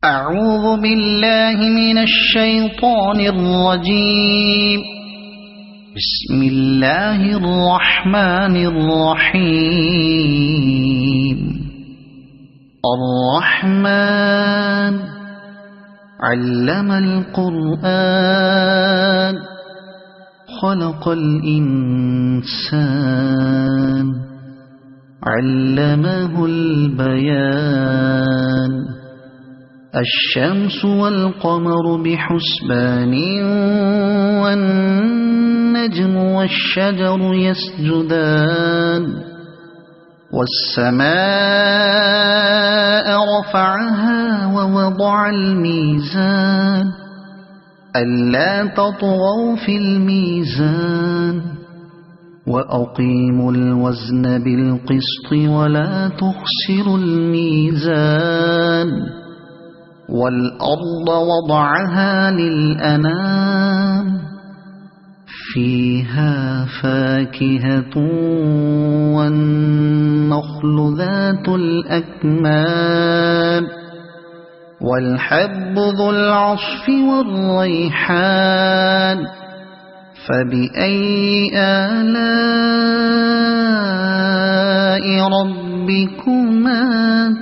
أعوذ بالله من الشيطان الرجيم. بسم الله الرحمن الرحيم. الرحمن علم القرآن خلق الإنسان علمه البيان. الشمس والقمر بحسبان والنجم والشجر يسجدان. والسماء رفعها ووضع الميزان ألا تطغوا في الميزان وأقيموا الوزن بالقسط ولا تخسروا الميزان. والأرض وضعها للأنام فيها فاكهة والنخل ذات الأكمام والحب ذو العصف والريحان. فبأي آلاء ربكما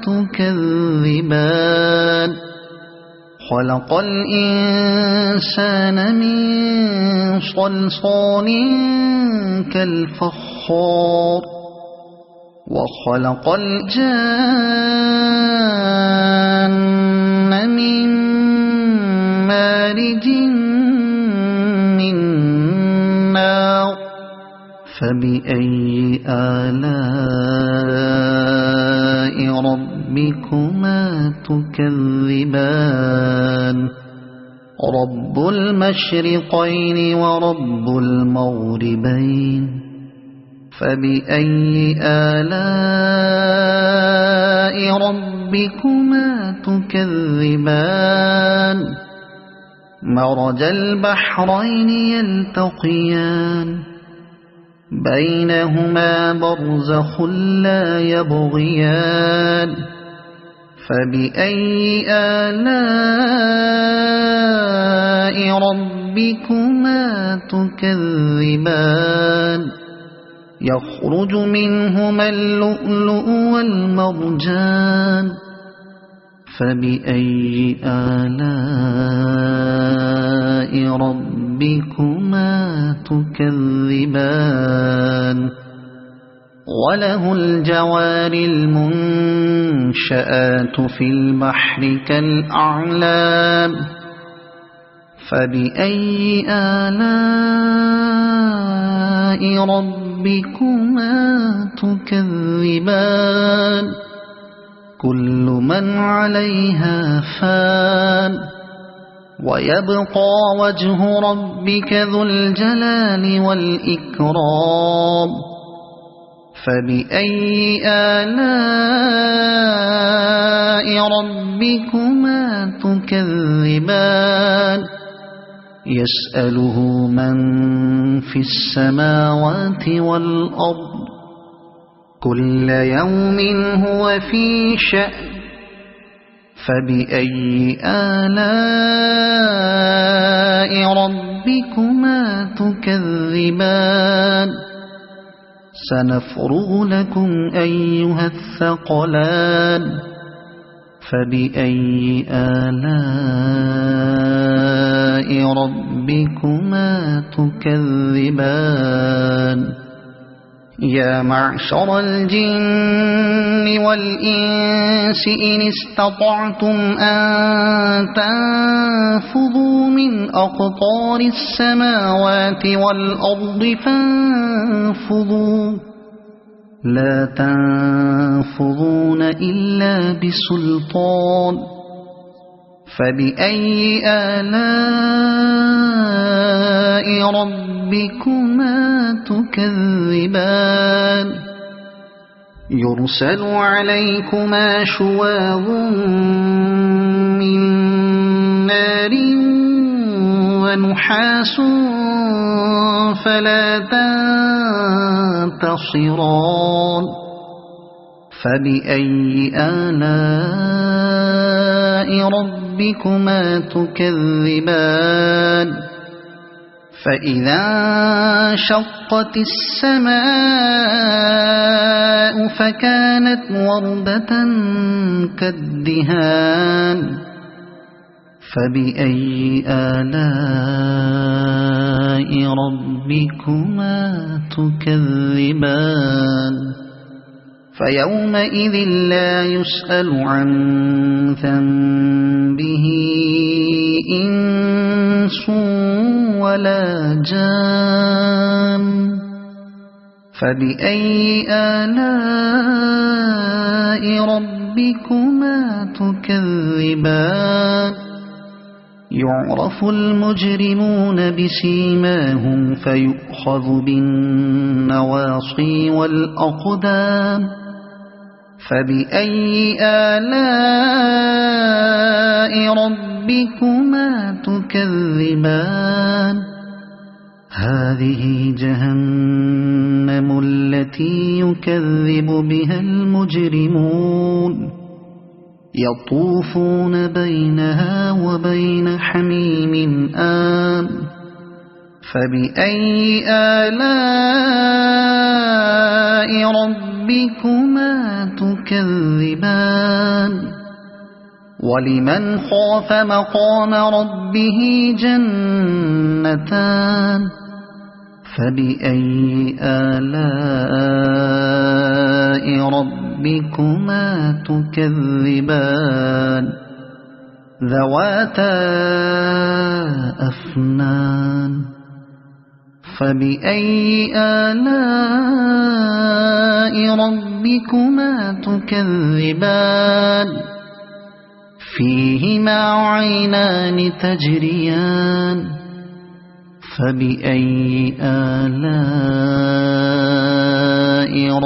تكذبان. خلق الإنسان من صلصال كالفخار وخلق الجان من مارج من نار. فبأي آلاء ربكما تكذبان. رب المشرقين ورب المغربين. فبأي آلاء ربكما تكذبان. مرج البحرين يلتقيان بينهما برزخ لا يبغيان. فبأي آلاء ربكما تكذبان. يخرج منهما اللؤلؤ والمرجان. فبأي آلاء ربكما تكذبان. وله الجوار المنشآت في البحر كالأعلام. فبأي آلاء ربكما تكذبان. كل من عليها فان ويبقى وجه ربك ذو الجلال والإكرام. فبأي آلاء ربكما تكذبان. يسأله من في السماوات والأرض كل يوم هو في شأن. فبأي آلاء ربكما تكذبان. سنفرغ لكم أيها الثقلان. فبأي آلاء ربكما تكذبان. يا معشر الجن والإنس إن استطعتم أن تنفذوا من أقطار السماوات والأرض فانفذوا لا تنفذون إلا بسلطان. فبأي آلاء ربكما تكذبان. يرسل عليكما شواظ من نار ونحاس فلا تنتصران. فبأي آلاء ربكما تكذبان فإذا انشقت السماء فكانت وردة كالدهان فبأي آلاء ربكما تكذبان فيومئذ لا يسأل عن ذنبه إنس ولا جان فبأي آلاء ربكما تكذبان يعرف المجرمون بسيماهم فيؤخذ بالنواصي والأقدام فبأي آلاء ربكما تكذبان هذه جهنم التي يكذب بها المجرمون يطوفون بينها وبين حميم آن فبأي آلاء ربكما تكذبان ولمن خاف مقام ربه جنتان فبأي آلاء ربكما تكذبان ذواتا أفنان فبأي آلاء ربكما تكذبان فيهما عينان تجريان فبأي آلاء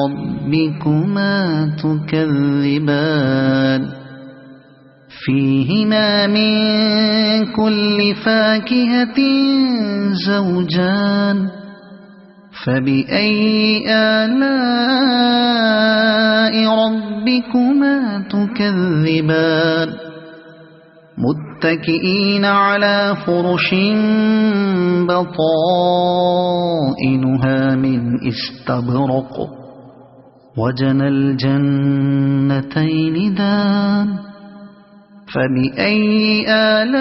ربكما تكذبان فيهما من كل فاكهة زوجان فبأي آلاء ربكما تكذبان متكئين على فرش بطائنها من استبرق وجنى الجنتين دان فبأي آلاء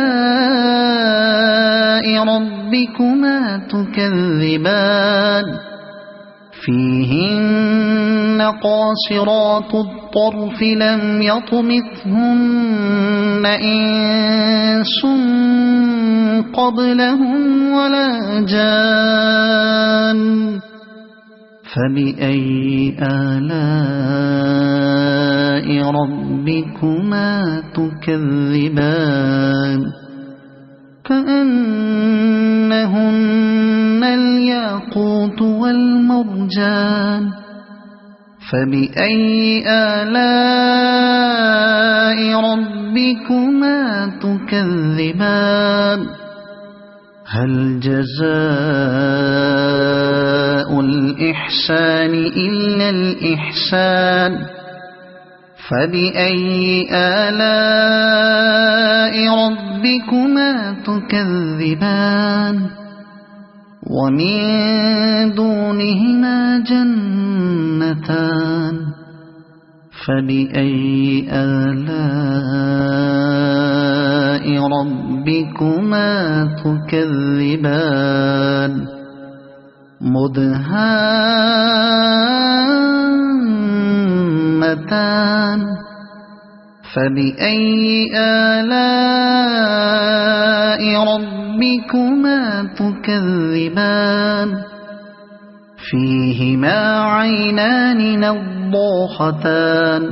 ربكما تكذبان فيهن قاصرات الطرف لم يطمثهن إنس قبلهم ولا جان فبأي آلاء ربكما تكذبان كأنهن الياقوت والمرجان فبأي آلاء ربكما تكذبان هل جزاء الإحسان إلا الإحسان فبأي آلاء ربكما تكذبان ومن دونهما جنتان فبأي آلاء ربكما تكذبان مدهامتان فبأي آلاء ربكما تكذبان فيهما عينان نضاختان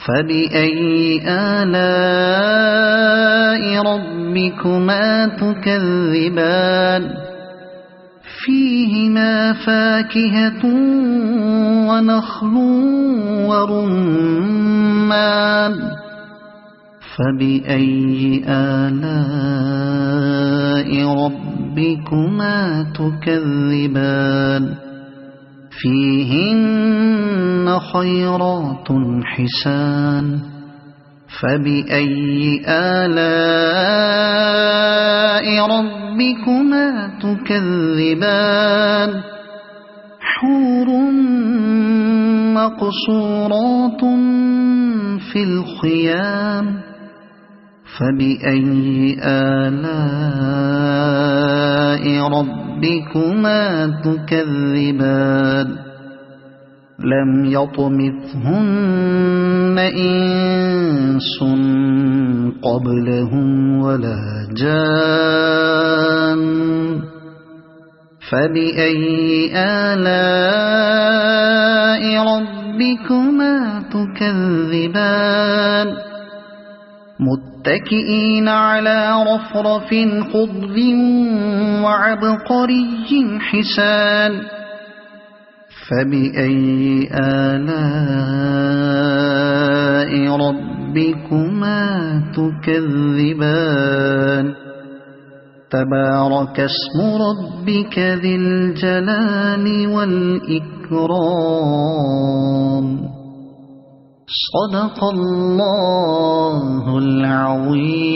فبأي آلاء ربكما تكذبان فيهما فاكهة ونخل ورمان فبأي آلاء ربكما تكذبان فيهن خيرات حسان فبأي آلاء ربكما تكذبان حور مقصورات في الخيام فبأي آلاء ربكما تكذبان لم يطمثهن إنس قبلهم ولا جان فبأي آلاء ربكما تكذبان متكئين على رفرف خضر وعبقري حسان فبأي آلاء ربكما تكذبان تبارك اسم ربك ذي الجلال والإكرام صدق الله العظيم.